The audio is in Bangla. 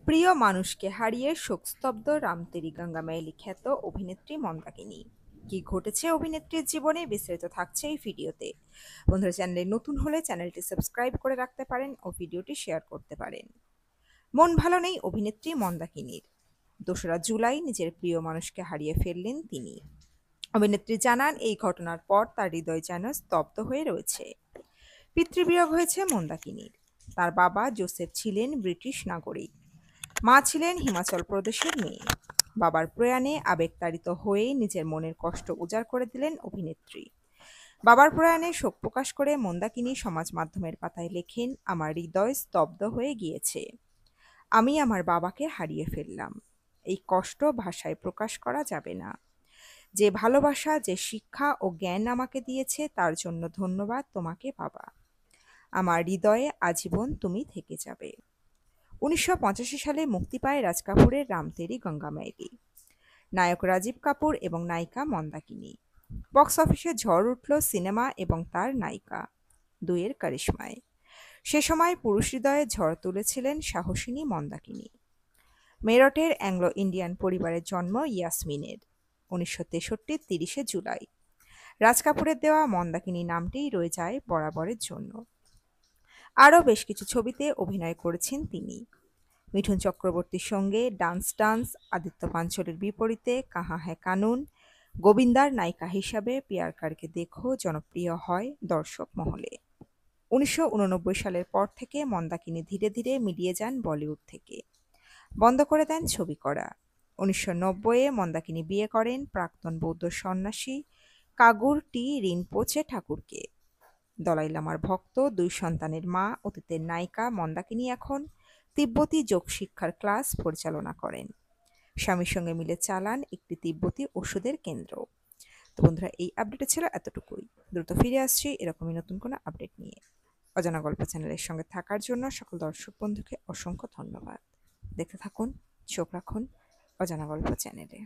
প্রিয় মানুষকে হারিয়ে শোকস্তব্ধ রামতেরি গঙ্গা মেইলি খ্যাত অভিনেত্রী মন্দাকিনী। কি ঘটেছে অভিনেত্রীর জীবনে বিস্তারিত থাকছে এই ভিডিওতে। বন্ধুরা, চ্যানেলে নতুন হলে চ্যানেলটি সাবস্ক্রাইব করে রাখতে পারেন ও ভিডিওটি শেয়ার করতে পারেন। মন ভালো নেই অভিনেত্রী মন্দাকিনীর। 2রা জুলাই নিজের প্রিয় মানুষকে হারিয়ে ফেললেন তিনি। অভিনেত্রী জানান, এই ঘটনার পর তার হৃদয় যেন স্তব্ধ হয়ে রয়েছে। পিতৃবিয়োগ হয়েছে মন্দাকিনীর। তার বাবা জোসেফ ছিলেন ব্রিটিশ নাগরিক, মা ছিলেন হিমাচল প্রদেশের মেয়ে। বাবার প্রয়াণে আবেগতাড়িত হয়ে নিজের মনের কষ্ট উজাড় করে দিলেন অভিনেত্রী। বাবার প্রয়াণে শোক প্রকাশ করে মন্দাকিনী সমাজ মাধ্যমের পাতায় লেখেন, আমার হৃদয় স্তব্ধ হয়ে গিয়েছে। আমি আমার বাবাকে হারিয়ে ফেললাম। এই কষ্ট ভাষায় প্রকাশ করা যাবে না। যে ভালোবাসা, যে শিক্ষা ও জ্ঞান আমাকে দিয়েছে তার জন্য ধন্যবাদ তোমাকে বাবা। আমার হৃদয়ে আজীবন তুমি থেকে যাবে। 1985 সালে মুক্তি পায় রাজ কাপুরের রামতেরি গঙ্গা মেইলি। নায়ক রাজীব কাপুর এবং নায়িকা মন্দাকিনী। বক্স অফিসে ঝড় উঠল সিনেমা এবং তার নায়িকা দুইয়ের কারিশমায়। সে সময় পুরুষ হৃদয়ে ঝড় তুলেছিলেন সাহসিনী মন্দাকিনী। মেরঠের অ্যাংলো ইন্ডিয়ান পরিবারের জন্ম ইয়াসমিনের। 1963 30 জুলাই। রাজ কাপুরের দেওয়া মন্দাকিনী নামটিই রয়ে যায় বরাবরের জন্য। আরও বেশ কিছু ছবিতে অভিনয় করেছেন তিনি। মিঠুন চক্রবর্তীর সঙ্গে ডান্স ডান্স, আদিত্য পাঞ্চলের বিপরীতে কাহা হ্যায় কানুন, গোবিন্দার নায়িকা হিসাবে পিয়ার কারকে দেখো জনপ্রিয় হয় দর্শক মহলে। 1989 সালের পর থেকে মন্দাকিনী ধীরে ধীরে মিলিয়ে যান বলিউড থেকে। বন্ধ করে দেন ছবি করা। 1990-এ মন্দাকিনী বিয়ে করেন প্রাক্তন বৌদ্ধ সন্ন্যাসী কাগুর টি রিনপোচে ঠাকুরকে। দলাই লামার ভক্ত, 2 সন্তানের মা, অতীতের নায়িকা মন্দাকিনী এখন তিব্বতী যোগ শিক্ষার ক্লাস পরিচালনা করেন। স্বামীর সঙ্গে মিলে চালান একটি তিব্বতী ওষুধের কেন্দ্র। তো বন্ধুরা, এই আপডেটে ছিল এতটুকুই। দ্রুত ফিরে আসছি এরকমই নতুন কোনো আপডেট নিয়ে। অজানা গল্প চ্যানেলের সঙ্গে থাকার জন্য সকল দর্শক বন্ধুকে অসংখ্য ধন্যবাদ। দেখতে থাকুন, চোখ রাখুন অজানা গল্প চ্যানেলে।